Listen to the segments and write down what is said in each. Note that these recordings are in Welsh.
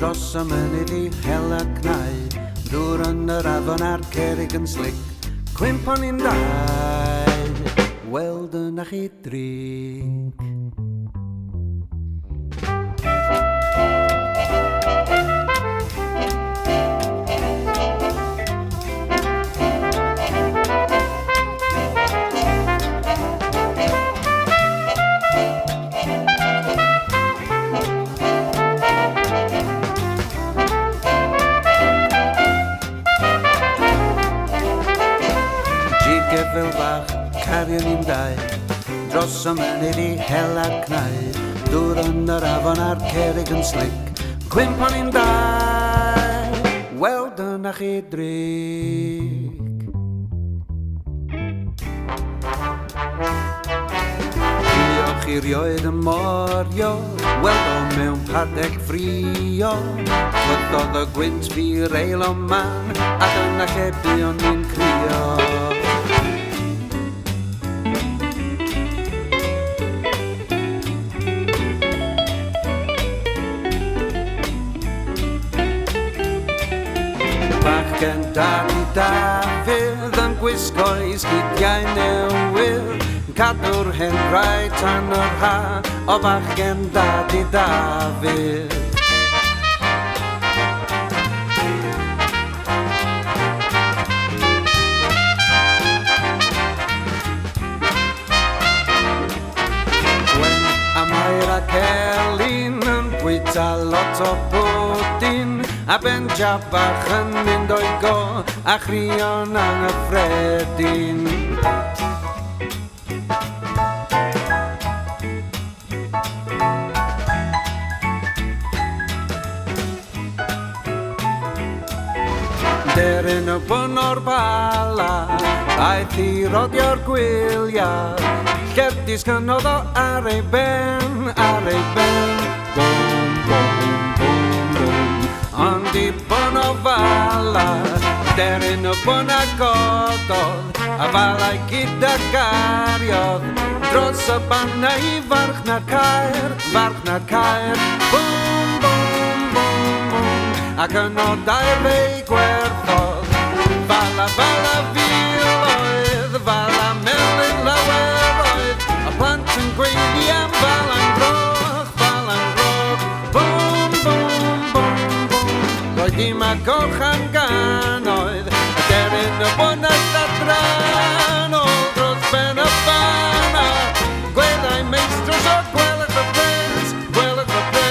dros y mynydd I hela cnau, dŵr yn yr afon a'r cerig yn slic, cwymp o'n i'n dau, weld yna chi drig. Fel fach, carion i'n dau, dros y mynydd I hela cnau, dŵr yn yr afon a'r cerig yn slic, cwymp o'n i'n dau, weld yna chi drig. Diolch I rioed y morio, weld o mewn padeg ffrio, fyddodd y gwynt fi'r eil o man, a dyna lle buon ni'n crio. Bachgen dad I Dafydd yn gwisgo I sgidiau newydd, yn cadw'r hen rai tan yr ha o bachgen dad I Dafydd. Gwen a Mair ac Elin yn bwyta lot o bwdin, a Ben Jabach yn mynd o'i go, a chrion anghyffredin. Deryn y bwn o'r bala, aeth I rodio'r gwyliau, llefdis cynnodd o ar ei ben, bwm, bwm, bwm, bwm. Ond I bwn o fala, deryn y bwn a gododd, a falai gyda gariodd, dros y banna I farchnad caer, bwm, bwm, bwm, bwm, ac yno dair fei gwerthodd, fala filoedd, fala melyn lawer oedd, a plant yn gweiddi am fala'n groch, bwm, bwm, bwm, bwm. Roedd dim a gorchan gan oedd, a deryn y bwynau adranol dros ben y bana, gweddau meistros o gwelwch y pres, bwm, bwm,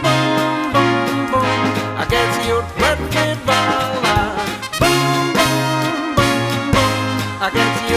bwm, bwm, ac es I wrth werthu'r fala, bwm, bwm, bwm, bwm, ac es I